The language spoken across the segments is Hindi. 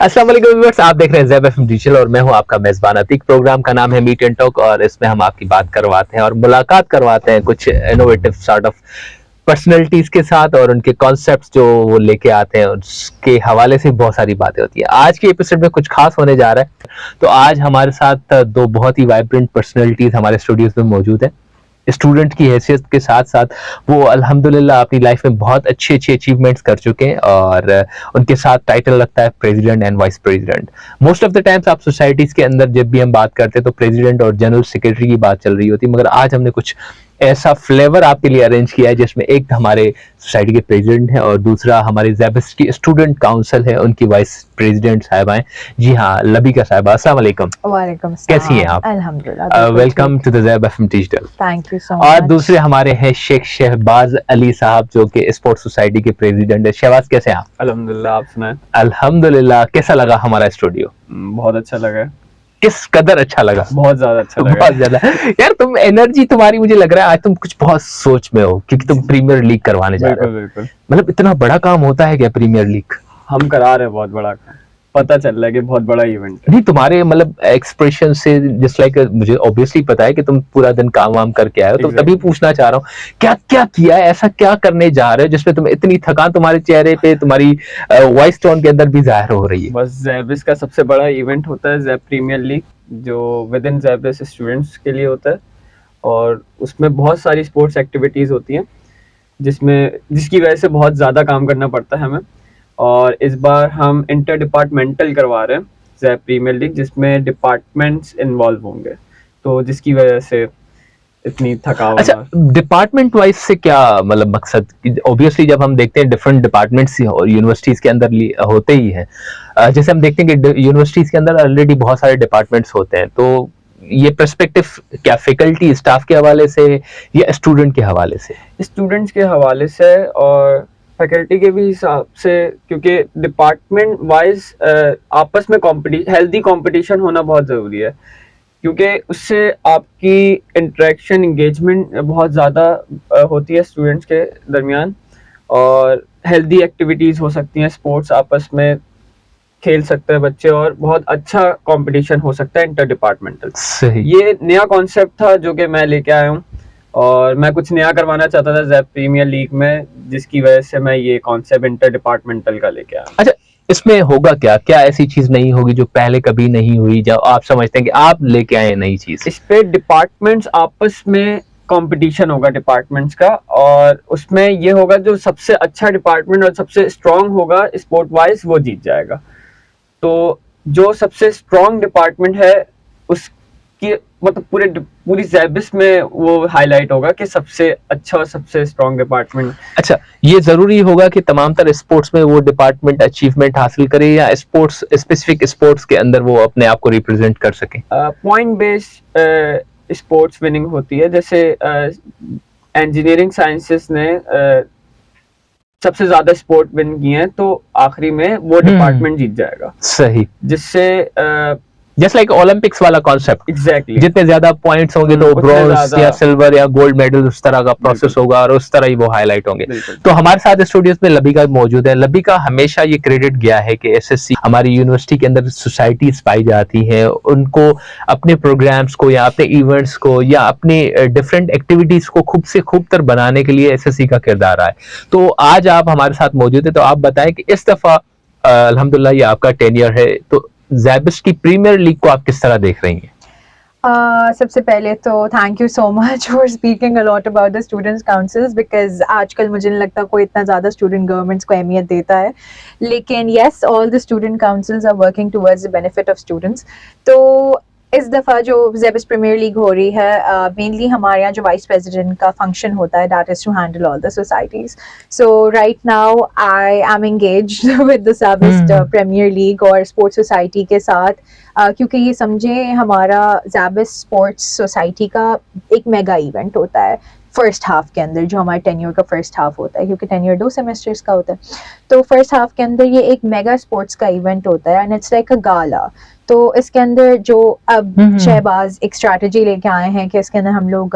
अस्सलाम वालेकुम व्यूअर्स, आप देख रहे हैं ज़ेब एफएम डिजिटल और मैं हूं आपका मेजबान अतीक। प्रोग्राम का नाम है मीट एंड टॉक और इसमें हम आपकी बात करवाते हैं और मुलाकात करवाते हैं कुछ इनोवेटिव सॉर्ट ऑफ पर्सनैलिटीज के साथ और उनके कॉन्सेप्ट्स जो वो लेके आते हैं उसके हवाले से बहुत सारी बातें होती है। आज के एपिसोड में कुछ खास होने जा रहा है, तो आज हमारे साथ दो बहुत ही वाइब्रेंट पर्सनैलिटीज हमारे स्टूडियोज में मौजूद है। स्टूडेंट की हैसियत के साथ साथ वो अल्हम्दुलिल्लाह अपनी लाइफ में बहुत अच्छी अच्छी अचीवमेंट्स कर चुके हैं और उनके साथ टाइटल लगता है president and vice president. Most of the times आप सोसाइटीज के अंदर जब भी हम बात करते हैं तो प्रेसिडेंट और जनरल सेक्रेटरी की बात चल रही होती है, मगर आज हमने कुछ ऐसा फ्लेवर आपके लिए अरेंज किया है जिसमें एक हमारे सोसाइटी के प्रेसिडेंट हैं और दूसरा हमारे ज़ेबस की स्टूडेंट काउंसिल है, उनकी वाइस प्रेसिडेंट साहिबा हैं। जी हाँ, लबीका साहिबा, अस्सलाम वालेकुम। वालेकुम कैसी हैं आप? अल्हम्दुलिल्लाह। Welcome to the Zeb FM digital. Thank you so और मच। दूसरे हमारे हैं शेख शहबाज अली साहब जो कि स्पोर्ट्स सोसाइटी के प्रेसिडेंट है। शहबाज, कैसे हैं आप? अल्हम्दुलिल्लाह, आप सुनाएं। अल्हम्दुलिल्लाह। कैसा लगा हमारा स्टूडियो? बहुत अच्छा लगा है। किस कदर अच्छा लगा? बहुत ज्यादा अच्छा लगा। बहुत ज्यादा। यार तुम एनर्जी तुम्हारी, मुझे लग रहा है आज तुम कुछ बहुत सोच में हो क्योंकि तुम प्रीमियर लीग करवाने जा रहे हो। बिल्कुल। मतलब इतना बड़ा काम होता है क्या प्रीमियर लीग? हम करा रहे हैं बहुत बड़ा काम। पता चल रहा है कि बहुत बड़ा इवेंट है। नहीं, तुम्हारे मतलब एक्सप्रेशन से जस्ट लाइक मुझे ऑब्वियसली पता है कि तुम पूरा दिन काम वाम करके आए हो, तो तभी पूछना चाह रहा हूँ क्या क्या किया है, ऐसा क्या करने जा रहे हो जिसमें तुम्हें इतनी थकान तुम्हारे चेहरे पे, तुम्हारी वॉइस टोन के अंदर भी जाहिर हो रही है। बस ज़ेबिस का सबसे बड़ा इवेंट होता है ज़ेब प्रीमियर लीग, जो विद इन ज़ेबिस स्टूडेंट्स के लिए होता है और उसमें बहुत सारी स्पोर्ट्स एक्टिविटीज़ होती हैं जिसकी वजह से बहुत ज़्यादा काम करना पड़ता है हमें। और इस बार हम इंटर डिपार्टमेंटल करवा रहे हैं ज़ेब प्रीमियर लीग, जिसमें डिपार्टमेंट्स इन्वॉल्व होंगे, तो जिसकी वजह से इतनी थकावट। अच्छा, डिपार्टमेंट वाइज से क्या मतलब मकसद? ऑब्वियसली जब हम देखते हैं डिफरेंट डिपार्टमेंट्स और यूनिवर्सिटीज के अंदर होते ही हैं, जैसे हम देखते हैं कि यूनिवर्सिटीज के अंदर ऑलरेडी बहुत सारे डिपार्टमेंट्स होते हैं, तो ये पर्सपेक्टिव क्या फैकल्टी स्टाफ के हवाले से या स्टूडेंट के हवाले से? स्टूडेंट्स के हवाले से और फैकल्टी के भी हिसाब से, क्योंकि डिपार्टमेंट वाइज आपस में हेल्दी कंपटीशन होना बहुत ज़रूरी है, क्योंकि उससे आपकी इंटरेक्शन इंगेजमेंट बहुत ज़्यादा होती है स्टूडेंट्स के दरमियान और हेल्दी एक्टिविटीज़ हो सकती हैं, स्पोर्ट्स आपस में खेल सकते हैं बच्चे और बहुत अच्छा कंपटीशन हो सकता है इंटर डिपार्टमेंटल। सही। ये नया कॉन्सेप्ट था जो कि मैं लेके आया हूँ और मैं कुछ नया करवाना चाहता था ज़ेब प्रीमियर लीग में, जिसकी वजह से मैं ये कॉन्सेप्ट इंटर डिपार्टमेंटल का लेके आया। अच्छा, इसमें होगा क्या क्या ऐसी चीज नहीं होगी जो पहले कभी नहीं हुई, जो आप समझते हैं कि आप लेके आए नई चीज? इस पे डिपार्टमेंट्स आपस में कंपटीशन होगा डिपार्टमेंट्स का, और उसमें ये होगा जो सबसे अच्छा डिपार्टमेंट और सबसे स्ट्रांग होगा स्पोर्ट वाइज वो जीत जाएगा। तो जो सबसे स्ट्रांग डिपार्टमेंट है उसकी मतलब पूरी ज़ेबिस में वो हाईलाइट होगा कि सबसे अच्छा और सबसे स्ट्रांग डिपार्टमेंट। अच्छा, ये जरूरी होगा कि तमाम तरह स्पोर्ट्स में वो डिपार्टमेंट अचीवमेंट हासिल करे या स्पोर्ट्स स्पेसिफिक स्पोर्ट्स के अंदर वो अपने आप को रिप्रेजेंट कर सके? पॉइंट बेस्ड स्पोर्ट्स विनिंग होती है, जैसे इंजीनियरिंग साइंसेस ने सबसे ज्यादा स्पोर्ट विन किए हैं, तो आखिरी में वो डिपार्टमेंट जीत जाएगा। सही। जिससे जस्ट लाइक ओलंपिक्स वाला कॉन्सेप्ट। एग्जैक्टली जितने ज्यादा पॉइंट्स होंगे तो ब्रॉन्ज या सिल्वर या गोल्ड मेडल उस तरह का प्रोसेस होगा और उस तरह ही वो हाईलाइट होंगे। तो हमारे साथ स्टूडियोज में लबीका मौजूद है। लबीका, हमेशा ये क्रेडिट गया है कि एसएससी हमारी यूनिवर्सिटी के अंदर सोसाइटीज पाई जाती हैं, उनको अपने प्रोग्राम्स को या अपने इवेंट्स को या अपने डिफरेंट एक्टिविटीज को खूब से खूब तर बनाने के लिए एसएससी का किरदार है। तो आज आप हमारे साथ मौजूद है, तो आप बताएं कि इस दफा अल्हम्दुलिल्लाह ये आपका टेन्योर है, तो ज़ेबिस की प्रीमियर लीग को आप किस तरह देख रही हैं? सबसे पहले तो thank you so much for speaking a lot about the students councils, because आजकल मुझे नहीं लगता कोई इतना ज़्यादा स्टूडेंट गवर्नमेंट्स को अहमियत देता है, लेकिन yes, all the student councils are working towards the benefit of students. तो इस दफ़ा जो ज़ेबिस प्रीमियर लीग हो रही है, मेनली हमारे यहाँ जो वाइस प्रेसिडेंट का फंक्शन होता है, that is to handle all the societies. So right now I am engaged with the Zabist premier league और स्पोर्ट्स सोसाइटी के साथ, क्योंकि ये समझें हमारा ज़ेबिस स्पोर्ट्स सोसाइटी का एक मेगा इवेंट होता है फर्स्ट हाफ के अंदर, जो हमारे टेन्योर का फर्स्ट हाफ होता है, क्योंकि टेन्योर 2 सेमेस्टर्स का होता है। तो फर्स्ट हाफ के अंदर ये एक मेगा स्पोर्ट्स का इवेंट होता है एंड इट्स लाइक अ गाला। तो इसके अंदर जो अब हम्म। शहबाज एक स्ट्रैटेजी लेके आए हैं कि इसके अंदर हम लोग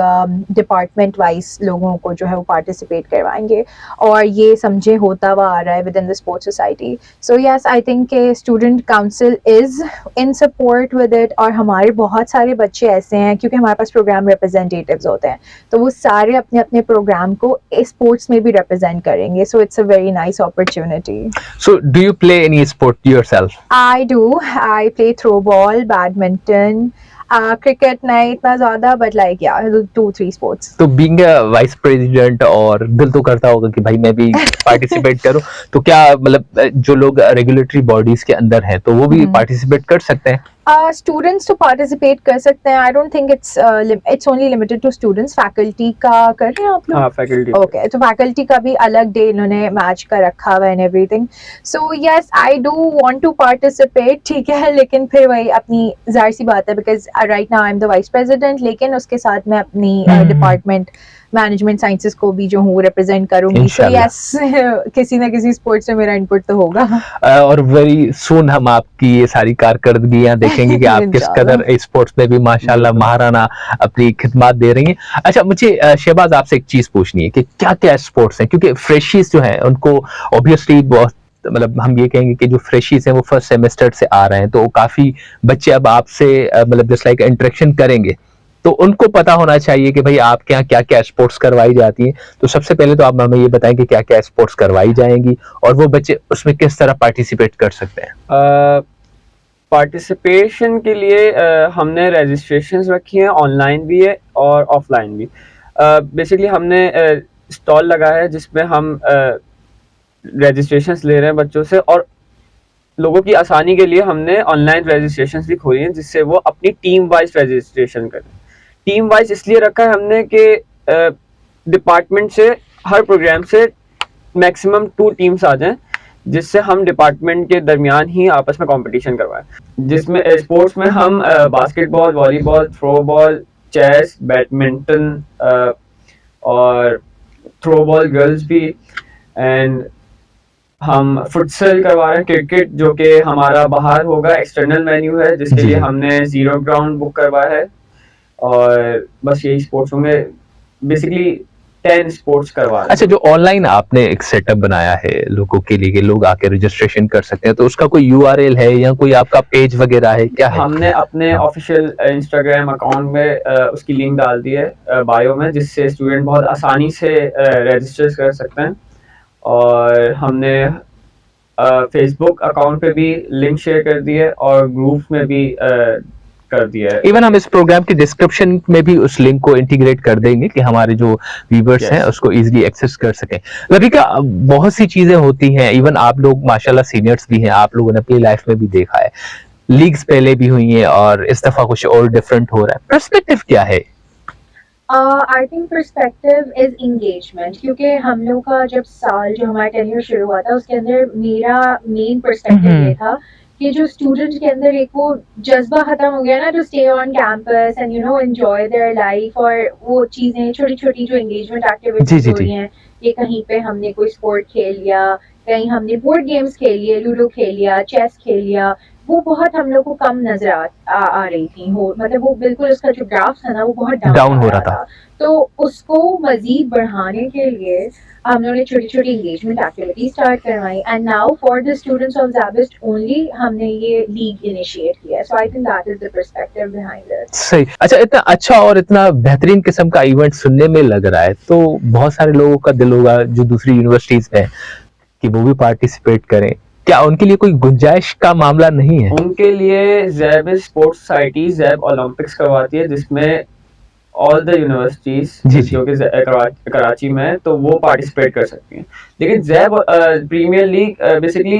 डिपार्टमेंट वाइज लोगों को जो है वो पार्टिसिपेट करवाएंगे, और ये समझे होता हुआ आ रहा है with in the sports society. So yes, I think के student council is in support with it, और हमारे बहुत सारे बच्चे ऐसे हैं क्योंकि हमारे पास प्रोग्राम रिप्रेजेंटेटिव्स होते हैं, तो वो सारे अपने अपने प्रोग्राम को स्पोर्ट्स में भी रिप्रेजेंट करेंगे. So it's a very nice opportunity. So do you play any sport yourself? I do. I play throw ball, badminton, cricket नहीं इतना ज़्यादा, but like yeah, 2-3 sports. तो बीइंग अ वाइस प्रेसिडेंट, और दिल तो करता होगा कि भाई मैं भी पार्टिसिपेट करूं, तो क्या मतलब जो लोग रेगुलेटरी बॉडीज के अंदर हैं तो वो भी पार्टिसिपेट कर सकते हैं? स्टूडेंट्स तो पार्टिसिपेट कर सकते हैं. I don't think it's only limited to students. Faculty का कर रहे हैं आप लोग? हाँ, फैकल्टी. ओके, तो फैकल्टी का भी अलग डे इन्होंने मैच का रखा हुआ and everything. So yes, I do want to participate, ठीक है, लेकिन फिर वही अपनी जाहिर सी बात है because right now I am the vice president, लेकिन उसके साथ मैं अपनी डिपार्टमेंट मैनेजमेंट साइंसेस को भी जो हूँ रिप्रेजेंट करूंगी. सो यस, किसी ना किसी स्पोर्ट्स में मेरा इनपुट तो होगा. और वेरी सून हम आपकी ये सारी कारकर्दगियां देखेंगे कि आप किस कदर स्पोर्ट्स में भी माशाल्लाह महाराना अपनी खिदमत दे रही हैं. अच्छा, मुझे शहबाज आपसे एक चीज पूछनी है कि क्या क्या स्पोर्ट्स हैं, क्योंकि फ्रेशीज जो हैं उनको ऑब्वियसली बहुत, मतलब हम ये कहेंगे कि जो फ्रेशीज हैं वो फर्स्ट सेमेस्टर से आ रहे हैं, तो काफी बच्चे अब आपसे मतलब जस्ट लाइक इंटरेक्शन करेंगे, तो उनको पता होना चाहिए कि भाई आपके यहाँ क्या क्या स्पोर्ट्स करवाई जाती हैं. तो सबसे पहले तो आप हमें ये बताएं कि क्या क्या स्पोर्ट्स करवाई जाएंगी और वो बच्चे उसमें किस तरह पार्टिसिपेट कर सकते हैं. पार्टिसिपेशन के लिए हमने रजिस्ट्रेशंस रखी हैं, ऑनलाइन भी है और ऑफलाइन भी. बेसिकली हमने स्टॉल लगाया है जिसमें हम रजिस्ट्रेशंस ले रहे हैं बच्चों से, और लोगों की आसानी के लिए हमने ऑनलाइन रजिस्ट्रेशंस भी खोली हैं जिससे वो अपनी टीम वाइज रजिस्ट्रेशन करें. टीम वाइज इसलिए रखा है हमने कि डिपार्टमेंट से हर प्रोग्राम से मैक्सिमम 2 टीम्स आ जाएं, जिससे हम डिपार्टमेंट के दरमियान ही आपस में कंपटीशन करवाएं, जिसमें स्पोर्ट्स में हम basketball, volleyball, throw ball, chess, badminton और थ्रो बॉल गर्ल्स भी, एंड हम फुटसल करवा रहे हैं, क्रिकेट जो कि हमारा बाहर होगा, एक्सटर्नल मेन्यू है जिसके लिए हमने 0 ग्राउंड बुक करवाया है. और बस यही स्पोर्ट्स होंगे, बेसिकली 10 स्पोर्ट्स करवा रहे हैं. अच्छा, जो ऑनलाइन आपने एक सेटअप बनाया है लोगों के लिए कि लोग आके रजिस्ट्रेशन कर सकते हैं, तो उसका कोई URL है या कोई आपका पेज वगैरह है, क्या है? हमने अपने ऑफिशियल इंस्टाग्राम अकाउंट में उसकी लिंक डाल दी है बायो में, जिससे स्टूडेंट बहुत आसानी से रजिस्टर कर सकते हैं. और हमने फेसबुक अकाउंट पे भी लिंक शेयर कर दी है और ग्रुप में भी कर दिया है. इवन हम इस प्रोग्राम की डिस्क्रिप्शन में भी उस लिंक को इंटीग्रेट कर देंगे कि हमारे जो व्यूअर्स हैं उसको इजीली एक्सेस कर सकें. लतिका, बहुत सी चीजें होती हैं, इवन आप लोग माशाल्लाह सीनियर्स भी हैं, आप लोगों ने अपनी लाइफ में भी देखा है, लीग्स पहले भी हुई हैं और इस दफा कुछ और डिफरेंट हो रहा है. पर्सपेक्टिव क्या है? I think perspective is engagement, क्योंकि हम लोग का जब साल जो हमारा टेन्योर शुरू हुआ था उसके अंदर मेरा मेन पर्सपेक्टिव ये था कि जो स्टूडेंट के अंदर एक वो जज्बा खत्म हो गया ना, to stay on campus and you know enjoy their life, और वो चीजें छोटी छोटी जो एंगेजमेंट एक्टिविटीज हो रही हैं, ये कहीं पे हमने कोई स्पोर्ट खेल लिया, कहीं हमने बोर्ड गेम्स खेल लिए, लूडो खेल लिया, चेस खेल लिया, वो बहुत हम लोग को कम नजर आ रही थी. मतलब वो बिल्कुल उसका जो ग्राफ था ना वो बहुत डाउन हो रहा था. तो उसको मजीद बढ़ाने के लिए हम लोगों ने छोटी छोटी एंगेजमेंट एक्टिविटी स्टार्ट करवाई, and now for the students of Zabist only हमने ये लीग इनिशिएट किया. So I think that is the perspective behind it. सही. अच्छा, इतना अच्छा और इतना बेहतरीन किस्म का इवेंट सुनने में लग रहा है, तो बहुत सारे लोगों का दिल होगा जो दूसरी यूनिवर्सिटीज में कि वो भी पार्टिसिपेट करें. क्या उनके लिए कोई गुंजाइश का मामला नहीं है? उनके लिए Zeb sports society Zeb Olympics करवाती है, जिसमें ऑल द यूनिवर्सिटीज जो कि कराची में है, तो वो पार्टिसिपेट कर सकती हैं. लेकिन ज़ैब प्रीमियर लीग बेसिकली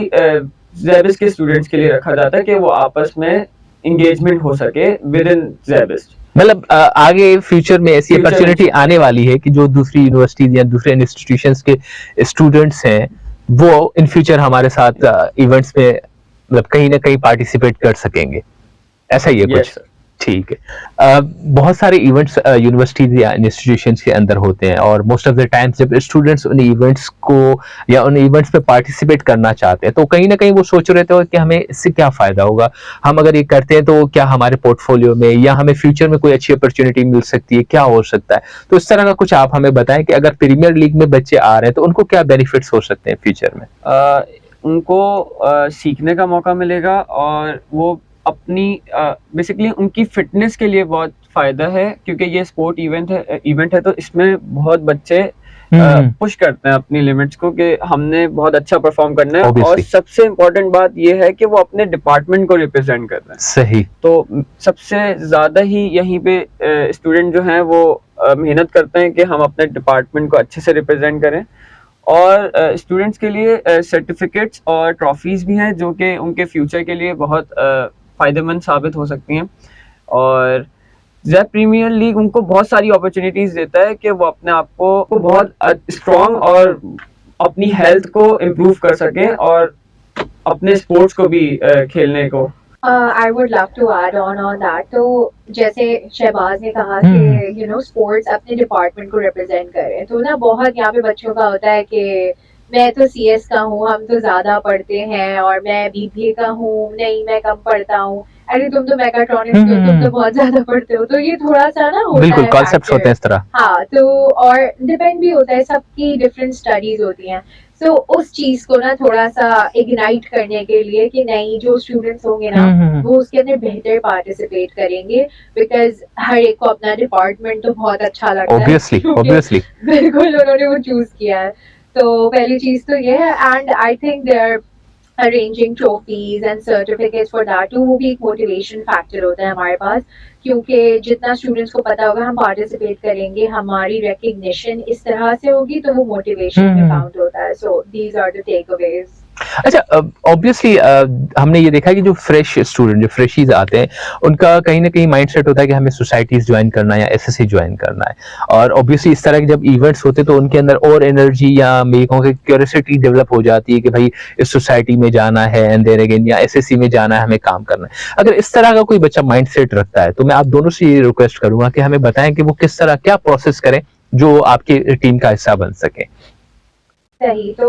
ज़ैबिस्ट के स्टूडेंट्स के लिए रखा जाता है कि वो आपस में एंगेजमेंट हो सके विद इन ज़ैबिस्ट. मतलब आगे फ्यूचर में ऐसी अपॉर्चुनिटी आने वाली है कि जो दूसरी यूनिवर्सिटीज या दूसरे इंस्टीट्यूशंस के स्टूडेंट्स हैं वो इन फ्यूचर हमारे साथ इवेंट्स में मतलब कहीं ना कहीं पार्टिसिपेट कर सकेंगे, ऐसा ही है कुछ? ठीक है। बहुत सारे इवेंट्स यूनिवर्सिटीज या इंस्टीट्यूशंस के अंदर होते हैं और मोस्ट ऑफ द टाइम्स जब स्टूडेंट्स उन इवेंट्स को या उन इवेंट्स पे पार्टिसिपेट करना चाहते हैं तो कहीं ना कहीं वो सोच रहे थे कि हमें इससे क्या फायदा होगा, हम अगर ये करते हैं तो क्या हमारे पोर्टफोलियो में या हमें फ्यूचर में कोई अच्छी अपॉर्चुनिटी मिल सकती है, क्या हो सकता है। तो इस तरह का कुछ आप हमें बताएं कि अगर प्रीमियर लीग में बच्चे आ रहे हैं तो उनको क्या बेनिफिट्स हो सकते हैं फ्यूचर में। उनको सीखने का मौका मिलेगा और वो अपनी बेसिकली उनकी फिटनेस के लिए बहुत फायदा है, क्योंकि ये स्पोर्ट इवेंट है तो इसमें बहुत बच्चे पुश करते हैं अपनी लिमिट्स को कि हमने बहुत अच्छा परफॉर्म करना है। Obviously. और सबसे इम्पोर्टेंट बात ये है कि वो अपने डिपार्टमेंट को रिप्रेजेंट कर रहे हैं। सही। तो सबसे ज्यादा ही यहीं पे स्टूडेंट जो हैं वो मेहनत करते हैं कि हम अपने डिपार्टमेंट को अच्छे से रिप्रेजेंट करें। और स्टूडेंट्स के लिए सर्टिफिकेट्स और ट्रॉफीज भी हैं जो कि उनके फ्यूचर के लिए बहुत फ़ायदेमंद साबित हो सकती हैं। और ज़ैप प्रीमियर लीग उनको बहुत सारी अपॉर्चुनिटीज़ देता है कि वो अपने आप को बहुत स्ट्रॉन्ग और अपनी हेल्थ को इम्प्रूव कर सकें और अपने स्पोर्ट्स को भी खेलने को। I would love to add on that. तो जैसे शहबाज ने कहा कि स्पोर्ट्स अपने डिपार्टमेंट को रिप्रेजेंट करें, तो ना बहुत यहाँ पे बच्चों का होता है कि मैं तो CS का हूँ, हम तो ज्यादा पढ़ते हैं, और मैं BBA का हूँ, नहीं मैं कम पढ़ता हूँ, अरे तुम तो मैकाट्रॉनिक्स के हो, तुम तो बहुत ज्यादा पढ़ते हो। तो ये थोड़ा सा ना होता बिल्कुल है, कॉन्सेप्ट्स होते हैं इस तरह। हाँ, तो और डिपेंड भी होता है, सबकी डिफरेंट स्टडीज होती हैं। तो उस चीज को ना थोड़ा सा इग्नाइट करने के लिए कि नहीं, जो स्टूडेंट्स होंगे ना वो उसके अंदर बेहतर पार्टिसिपेट करेंगे, बिकॉज हर एक को अपना डिपार्टमेंट तो बहुत अच्छा लगता है। Obviously. बिल्कुल उन्होंने वो चूज किया है। तो पहली चीज तो ये है, and I think they are arranging trophies and certificates for that. वो भी एक मोटिवेशन फैक्टर होता है हमारे पास, क्योंकि जितना स्टूडेंट्स को पता होगा हम पार्टिसिपेट करेंगे, हमारी रिकग्निशन इस तरह से होगी, तो वो मोटिवेशन में काउंट होता है। So these are the takeaways. अच्छा, ऑब्वियसली हमने ये देखा कि जो फ्रेश स्टूडेंट, जो फ्रेशीज आते हैं, उनका कहीं ना कहीं माइंडसेट होता है कि हमें सोसाइटीज ज्वाइन करना है या SSC ज्वाइन करना है। और ऑब्वियसली इस तरह के जब इवेंट्स होते हैं तो उनके अंदर और एनर्जी या मैं कहूँगा क्यूरियोसिटी डेवलप हो जाती है कि भाई इस सोसाइटी में जाना है एंड देयर अगेन, या SSC में जाना है, हमें काम करना है। अगर इस तरह का कोई बच्चा माइंडसेट रखता है तो मैं आप दोनों से ये रिक्वेस्ट करूंगा कि हमें बताएं कि वो किस तरह क्या प्रोसेस करें जो आपकी टीम का हिस्सा बन सके। सही। तो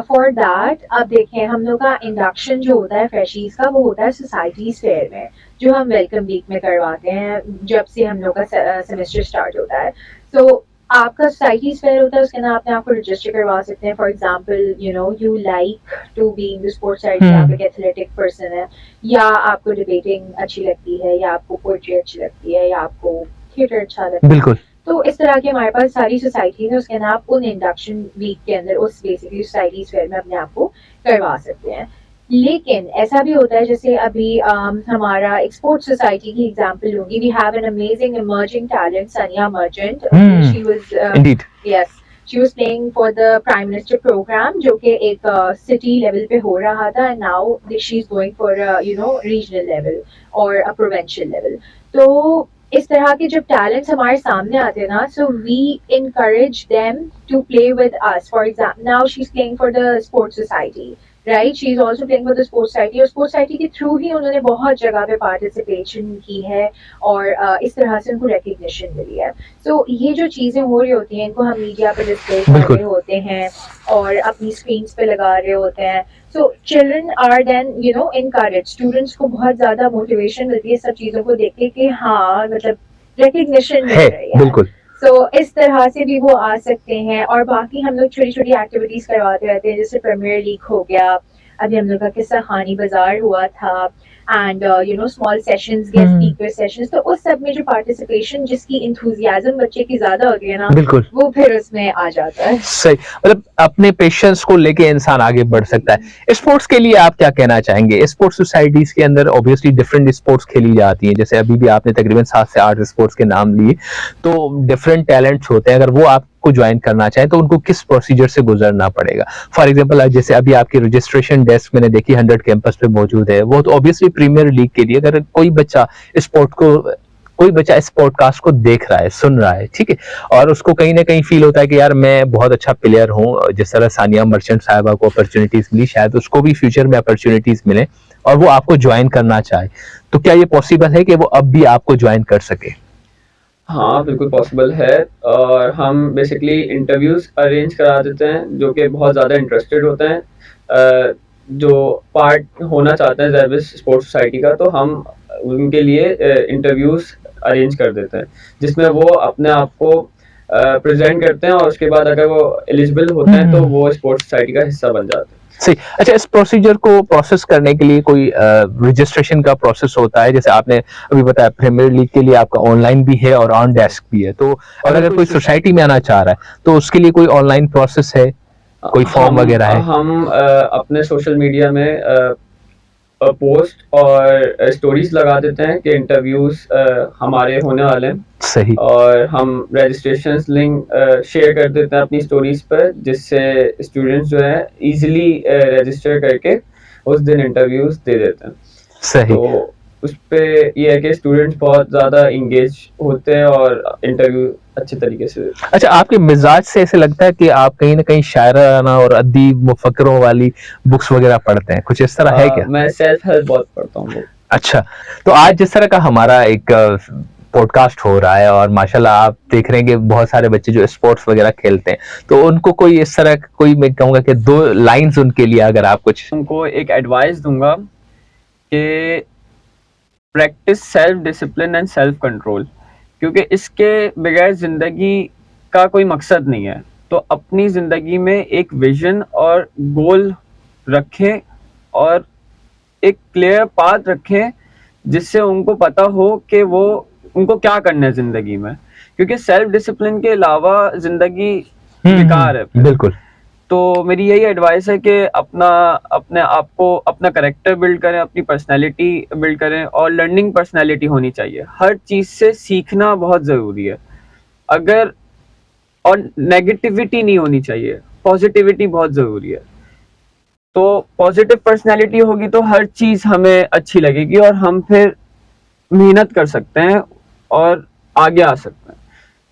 फॉर दैट अब देखें, हम लोग का इंडक्शन जो होता है फ्रेशीज का, वो होता है सोसाइटीज फेयर में, जो हम वेलकम वीक में करवाते हैं जब से हम लोग का सेमेस्टर स्टार्ट होता है। तो आपका सोसाइटीज फेयर होता है, उसके अंदर आपने आपको रजिस्टर करवा सकते हैं। For example you like to be in the sports side, आप एक एथलेटिक पर्सन है, या आपको डिबेटिंग अच्छी लगती है, या आपको पोएट्री अच्छी लगती है, या आपको थिएटर अच्छा लगता है। बिल्कुल। तो इस तरह की हमारे पास सारी सोसाइटीज है, उसके अंदर आप उन इंडक्शन वीक के अंदर उस बेसिकली सोसाइटीज फेयर में अपने आप को करवा सकते हैं। लेकिन ऐसा भी होता है, जैसे अभी हमारा एक स्पोर्ट्स सोसाइटी की एग्जांपल लूंगी। We have an amazing emerging talent Sania Merchant. She was indeed, yes, she was playing for the prime minister program, जो कि एक सिटी लेवल पे हो रहा था, and now she is going for regional level और अ प्रोविंशियल लेवल। तो इस तरह के जब टैलेंट्स हमारे सामने आते हैं ना, so we encourage them to play with us. For example now she is playing for the sports society, right, she is also playing for the sports society, और स्पोर्ट्स सोसाइटी के थ्रू ही उन्होंने बहुत जगह पे पार्टिसिपेशन की है, और इस तरह से उनको रिकग्निशन मिली है। तो ये जो चीजें हो रही होती हैं, इनको हम मीडिया पे डिस्प्ले कर रहे होते हैं और अपनी स्क्रीन्स पे लगा रहे होते हैं। So children are then encouraged, students को बहुत ज्यादा मोटिवेशन मिलती है सब चीजों को देख के कि हाँ, मतलब रिकग्निशन मिल रही है। बिल्कुल। So इस तरह से भी वो आ सकते हैं। और बाकी हम लोग छोटी छोटी एक्टिविटीज करवाते रहते हैं, जैसे प्रीमियर लीग हो गया, अभी हम लोग का किस्सा खानी बाजार हुआ था, and small sessions, guest speaker sessions. तो उस सब में जो पार्टिसिपेशन, जिसकी इंथुजियाज्म बच्चे की ज्यादा होती है ना, बिल्कुल, वो फिर उसमें आ जाता है। सही, मतलब अपने पेशेंस को लेके इंसान आगे बढ़ सकता है। स्पोर्ट्स के लिए आप क्या कहना चाहेंगे? स्पोर्ट्स सोसाइटीज के अंदर ऑब्वियसली डिफरेंट स्पोर्ट्स खेली जाती हैं, जैसे अभी भी आपने तकरीबन 7 से 8 स्पोर्ट्स के नाम लिए, तो डिफरेंट टैलेंट्स होते हैं। अगर वो आपको ज्वाइन करना चाहे तो उनको किस प्रोसीजर से गुजरना पड़ेगा? फॉर एग्जांपल जैसे अभी आपकी रजिस्ट्रेशन डेस्क मैंने देखी 100 कैंपस पे मौजूद है, वो तो ऑब्वियसली प्रीमियर लीग के लिए, अगर कोई बच्चा इस पॉडकास्ट को देख रहा है, सुन रहा है, ठीक है, और उसको कहीं ना कहीं फील होता है कि यार मैं बहुत अच्छा प्लेयर हूँ, जिस तरह सानिया मर्चेंट साहिबा को अपॉर्चुनिटीज मिली, शायद उसको भी फ्यूचर में अपॉर्चुनिटीज मिले और वो आपको ज्वाइन करना चाहे, तो क्या ये पॉसिबल है कि वो अब भी आपको ज्वाइन कर सके? हाँ, बिल्कुल पॉसिबल है, और हम बेसिकली इंटरव्यूज़ अरेंज करा देते हैं जो कि बहुत ज़्यादा इंटरेस्टेड होते हैं, जो पार्ट होना चाहते हैं ज़ेबिस स्पोर्ट्स सोसाइटी का, तो हम उनके लिए इंटरव्यूज़ अरेंज कर देते हैं, जिसमें वो अपने आप को प्रेज़ेंट करते हैं, और उसके बाद अगर वो एलिजिबल होते हैं तो वो स्पोर्ट्स सोसाइटी का हिस्सा बन जाते हैं। सही। अच्छा, इस प्रोसीजर को प्रोसेस करने के लिए कोई रजिस्ट्रेशन का प्रोसेस होता है? जैसे आपने अभी बताया प्रीमियर लीग के लिए आपका ऑनलाइन भी है और ऑन डेस्क भी है, तो अगर कोई सोसाइटी में आना चाह रहा है तो उसके लिए कोई ऑनलाइन प्रोसेस है, कोई फॉर्म वगैरह है? हम अपने सोशल मीडिया में पोस्ट और स्टोरीज लगा देते हैं कि इंटरव्यूज हमारे होने वाले हैं। सही। और हम रजिस्ट्रेशन लिंक शेयर कर देते हैं अपनी स्टोरीज पर, जिससे स्टूडेंट्स जो है इजीली रजिस्टर करके उस दिन इंटरव्यूज दे देते हैं। सही। तो उस पे ये है कि स्टूडेंट्स बहुत ज़्यादा इंगेज होते हैं और इंटरव्यू अच्छे तरीके से देते हैं। अच्छा, आपके मिजाज से ऐसे लगता है कि आप कहीं ना कहीं शायराना और अदीब मुफक्करों वाली बुक्स वगैरह पढ़ते हैं, कुछ इस तरह है क्या? मैं सेल्फ हेल्प बहुत पढ़ता हूँ। अच्छा, तो आज जिस तरह का हमारा एक पॉडकास्ट हो रहा है और माशाल्लाह आप देख रहे हैं कि बहुत सारे बच्चे जो स्पोर्ट्स वगैरह खेलते हैं, तो उनको कोई इस तरह कोई, मैं कहूँगा कि 2 लाइंस उनके लिए अगर आप कुछ उनको एक एडवाइस दूंगा कि practice self discipline and self control, क्योंकि इसके बगैर ज़िंदगी का कोई मकसद नहीं है। तो अपनी ज़िंदगी में एक विजन और गोल रखें और एक क्लियर पाथ रखें, जिससे उनको पता हो कि वो उनको क्या करना है ज़िंदगी में, क्योंकि सेल्फ डिसिप्लिन के अलावा ज़िंदगी बेकार है। बिल्कुल। तो मेरी यही एडवाइस है कि अपने आप को अपना कैरेक्टर बिल्ड करें, अपनी पर्सनैलिटी बिल्ड करें, और लर्निंग पर्सनैलिटी होनी चाहिए। हर चीज़ से सीखना बहुत ज़रूरी है। अगर और नेगेटिविटी नहीं होनी चाहिए, पॉजिटिविटी बहुत ज़रूरी है। तो पॉजिटिव पर्सनैलिटी होगी तो हर चीज़ हमें अच्छी लगेगी और हम फिर मेहनत कर सकते हैं और आगे आ सकते हैं।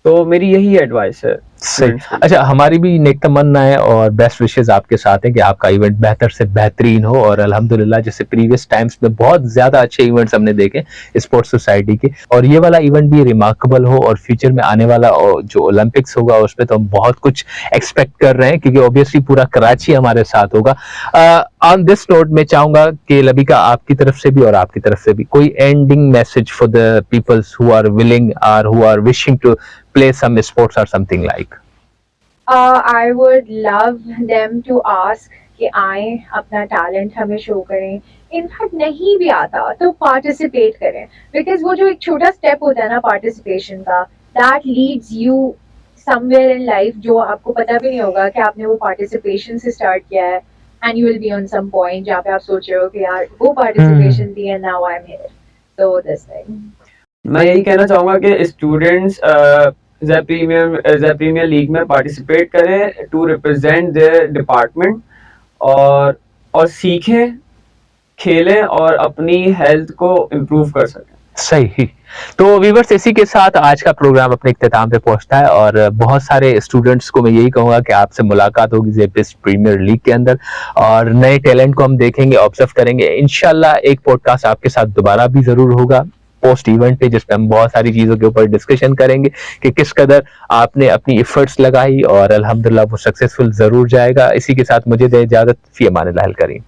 तो मेरी यही एडवाइस है। सही। अच्छा, हमारी भी नेक तमन्ना है और बेस्ट विशेस आपके साथ हैं कि आपका इवेंट बेहतर से बेहतरीन हो, और अल्हम्दुलिल्लाह जैसे प्रीवियस टाइम्स में बहुत ज्यादा अच्छे इवेंट्स हमने देखे स्पोर्ट्स सोसाइटी के, और ये वाला इवेंट भी रिमार्केबल हो, और फ्यूचर में आने वाला जो ओलंपिक्स होगा उसमें तो हम बहुत कुछ एक्सपेक्ट कर रहे हैं, क्योंकि ऑब्वियसली पूरा कराची हमारे साथ होगा। ऑन दिस नोट मैं चाहूंगा कि लबिका आपकी तरफ से भी और आपकी तरफ से भी कोई ending message for the peoples who are willing और who are wishing to play some sports or something like? I would love them to ask कि आए अपना टैलेंट हमें शो करें। इनफैक्ट नहीं भी आता तो पार्टिसिपेट करें, बिकॉज वो जो एक छोटा स्टेप होता है ना पार्टिसिपेशन का, that leads you somewhere in life, जो आपको पता भी नहीं होगा कि आपने वो पार्टिसिपेशन से स्टार्ट किया है, and you will be on some point जहाँ पे आप सोच रहे हो कि यार वो पार्टिसिपेशन थी and now I am here. So this thing मैं यही कहना चाहूँगा कि स्टूडेंट्स ज़ेड प्रीमियर लीग में पार्टिसिपेट करें टू रिप्रेजेंट देयर डिपार्टमेंट, और सीखें, खेलें और अपनी हेल्थ को इम्प्रूव कर सकें। सही। तो व्यूअर्स, इसी के साथ आज का प्रोग्राम अपने इख्तिताम पे पहुंचता है, और बहुत सारे स्टूडेंट्स को मैं यही कहूंगा कि आपसे मुलाकात होगी ज़ेबिस प्रीमियर लीग के अंदर, और नए टैलेंट को हम देखेंगे, ऑब्जर्व करेंगे। इंशाल्लाह एक पॉडकास्ट आपके साथ दोबारा भी जरूर होगा पोस्ट इवेंट पे, जिसमें हम बहुत सारी चीजों के ऊपर डिस्कशन करेंगे कि किस कदर आपने अपनी एफर्ट्स लगाई, और अल्हम्दुलिल्लाह वो सक्सेसफुल जरूर जाएगा। इसी के साथ मुझे दे इजाजत, फी अमानिल्लाह करीम।